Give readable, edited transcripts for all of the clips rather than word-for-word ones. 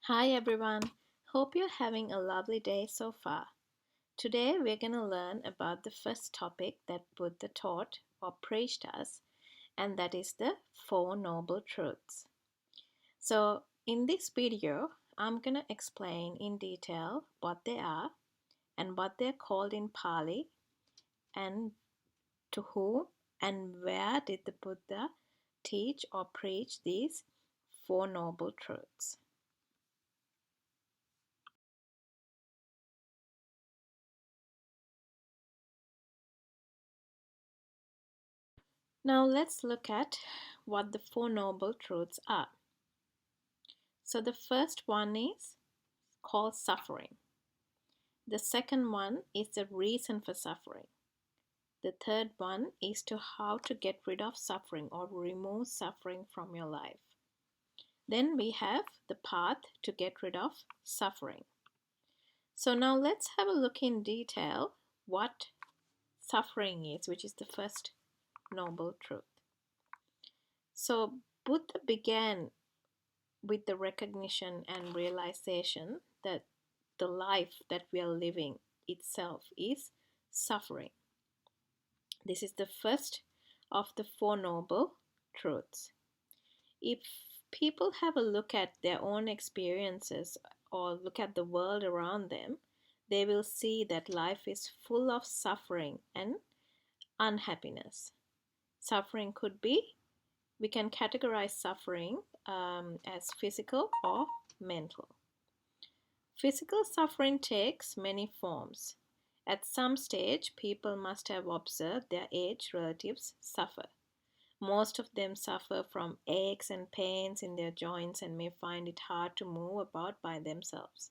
Hi everyone, hope you're having a lovely day so far. Today we're going to learn about the first topic that Buddha taught or preached us, and that is the Four Noble Truths. So, in this video, I'm going to explain in detail what they are and what they're called in Pali, and to whom and where did the Buddha teach or preach these Four Noble Truths. Now let's look at what the Four Noble Truths are. So the first one is called suffering. The second one is the reason for suffering. The third one is to how to get rid of suffering or remove suffering from your life. Then we have the path to get rid of suffering. So now let's have a look in detail what suffering is, which is the first noble truth. So Buddha began with the recognition and realization that the life that we are living itself is suffering. This is the first of the Four Noble Truths. If people have a look at their own experiences or look at the world around them, they will see that life is full of suffering and unhappiness. Suffering could be, we can categorize suffering as physical or mental. Physical suffering takes many forms. At some stage, people must have observed their aged relatives suffer. Most of them suffer from aches and pains in their joints and may find it hard to move about by themselves.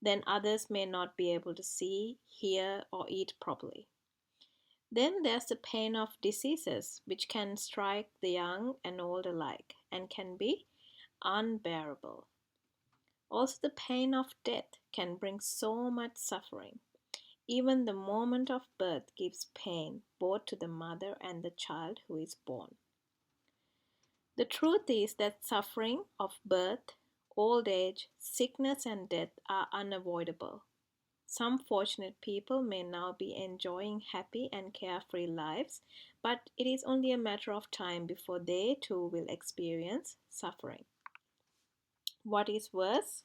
Then others may not be able to see, hear, or eat properly. Then there's the pain of diseases, which can strike the young and old alike and can be unbearable. Also, the pain of death can bring so much suffering. Even the moment of birth gives pain both to the mother and the child who is born. The truth is that suffering of birth, old age, sickness, and death are unavoidable. Some fortunate people may now be enjoying happy and carefree lives, but it is only a matter of time before they too will experience suffering. What is worse,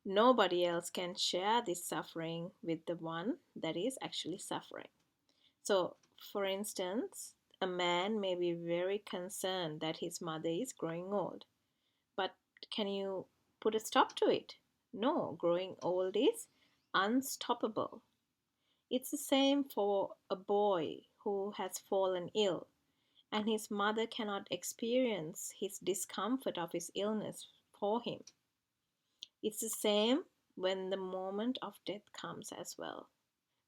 nobody else can share this suffering with the one that is actually suffering. So, for instance, a man may be very concerned that his mother is growing old. But can you put a stop to it? No, growing old is unstoppable. It's the same for a boy who has fallen ill, and his mother cannot experience his discomfort of his illness for him. It's the same when the moment of death comes as well.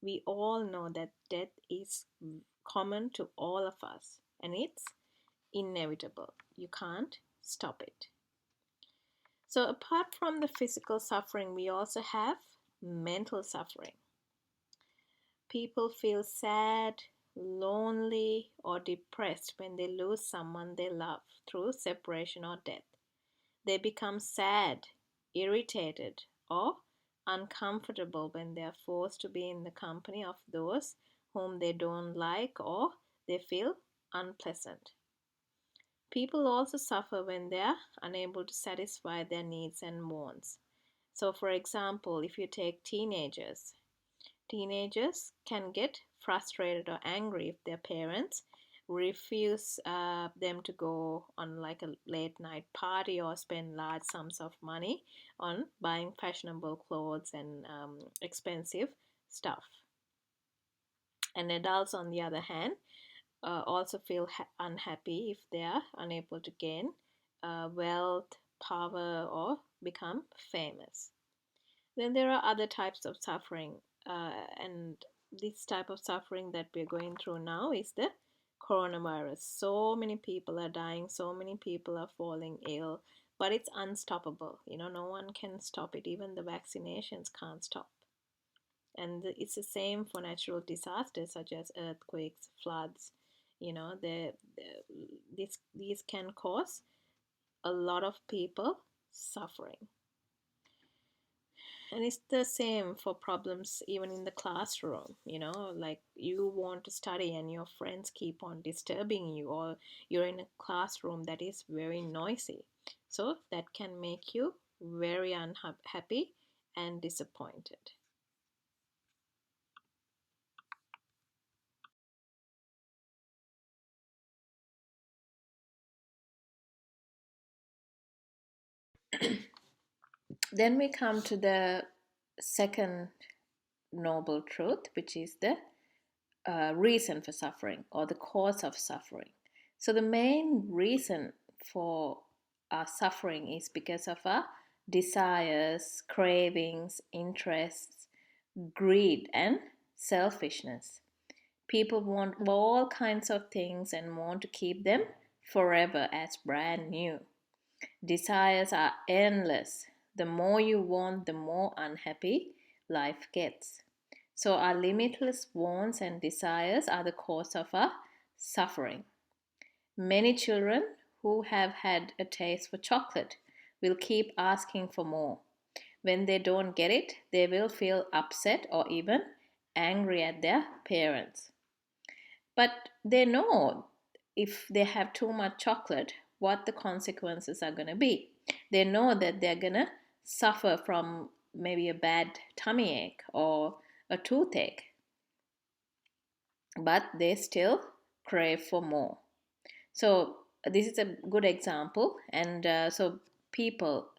We all know that death is common to all of us and it's inevitable. You can't stop it. So, apart from the physical suffering, we also have mental suffering. People feel sad, lonely, or depressed when they lose someone they love through separation or death. They become sad, irritated, or uncomfortable when they are forced to be in the company of those whom they don't like or they feel unpleasant. People also suffer when they are unable to satisfy their needs and wants. So, for example, if you take teenagers, teenagers can get frustrated or angry if their parents refuse them to go on like a late night party or spend large sums of money on buying fashionable clothes and expensive stuff. And adults, on the other hand, also feel unhappy if they are unable to gain wealth, power, or become famous. Then there are other types of suffering, and this type of suffering that we're going through now is the coronavirus. So many people are dying, so many people are falling ill, but it's unstoppable. No one can stop it. Even the vaccinations can't stop. And it's the same for natural disasters such as earthquakes, floods. These can cause a lot of people suffering. And it's the same for problems even in the classroom, like you want to study and your friends keep on disturbing you, or you're in a classroom that is very noisy. So that can make you very unhappy and disappointed. Then we come to the second noble truth, which is the reason for suffering or the cause of suffering. So, the main reason for our suffering is because of our desires, cravings, interests, greed, and selfishness. People want all kinds of things and want to keep them forever as brand new. Desires are endless. The more you want, the more unhappy life gets. So, our limitless wants and desires are the cause of our suffering. Many children who have had a taste for chocolate will keep asking for more. When they don't get it, they will feel upset or even angry at their parents. But they know if they have too much chocolate, what the consequences are going to be. They know that they're going to suffer from maybe a bad tummy ache or a toothache, but they still crave for more. So, this is a good example, and so people,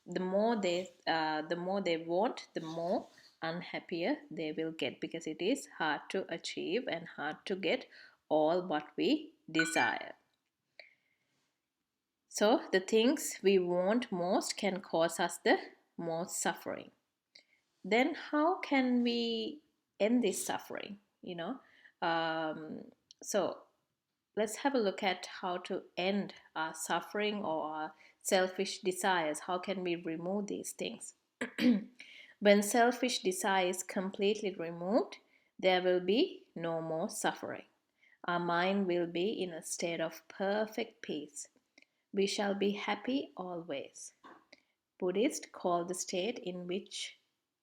the more they want, the more unhappier they will get, because it is hard to achieve and hard to get all what we desire. So the things we want most can cause us the most suffering. Then how can we end this suffering? Um, so let's have a look at how to end our suffering or our selfish desires. How can we remove these things? When selfish desire is completely removed, there will be no more suffering. Our mind will be in a state of perfect peace. We shall be happy always. Buddhists call the state in which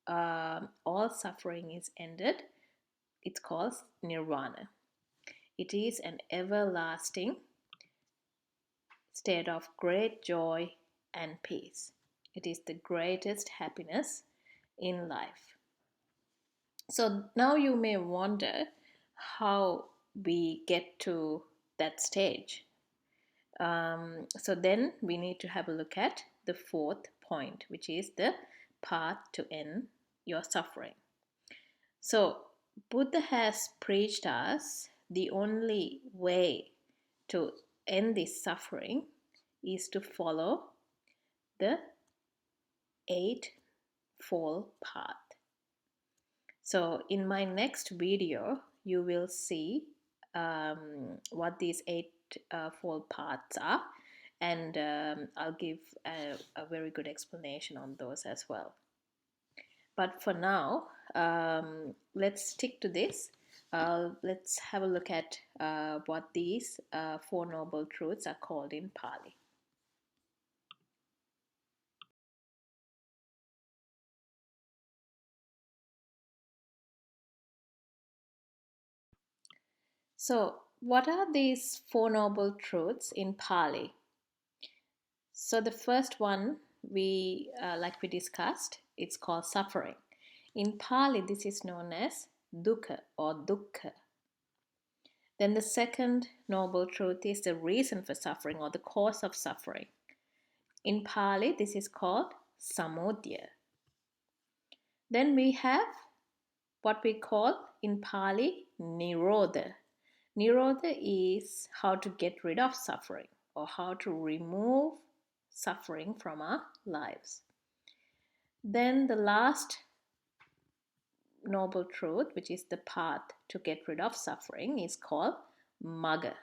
all suffering is ended, it's called nirvana. It is an everlasting state of great joy and peace. It is the greatest happiness in life. So now you may wonder how we get to that stage. So then we need to have a look at the fourth point, which is the path to end your suffering. So Buddha has preached us the only way to end this suffering is to follow the eightfold path. So in my next video, you will see what these eightfold paths are, and I'll give a very good explanation on those as well. But for now, let's stick to this. Let's have a look at what these Four Noble Truths are called in Pali. So, what are these Four Noble Truths in Pali? So, the first one like we discussed, it's called suffering. In Pali, this is known as dukkha or dukkha. Then the second noble truth is the reason for suffering or the cause of suffering. In Pali, this is called samudaya. Then we have what we call in Pali nirodha. Nirodha is how to get rid of suffering or how to remove suffering from our lives. Then the last noble truth, which is the path to get rid of suffering, is called magga.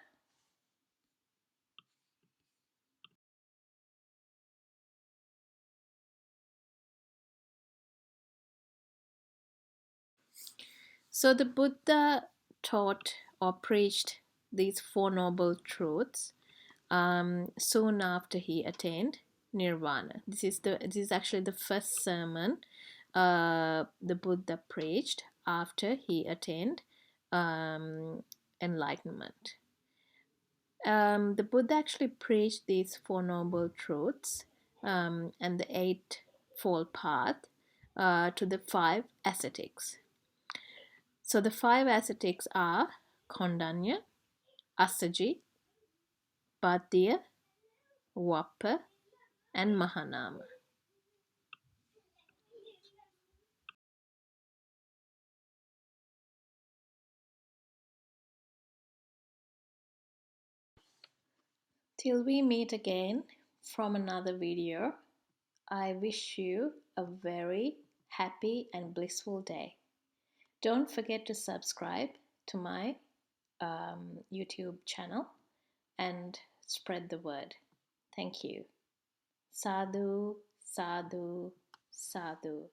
So the Buddha taught or preached these Four Noble Truths soon after he attained nirvana. This is actually the first sermon the Buddha preached after he attained enlightenment. The Buddha actually preached these Four Noble Truths and the Eightfold Path to the five ascetics. So the five ascetics are Kondanya, Asaji, Bhaddiya, Vappa, and Mahanama. Till we meet again from another video, I wish you a very happy and blissful day. Don't forget to subscribe to my YouTube channel and spread the word. Thank you. Sadhu, sadhu, sadhu.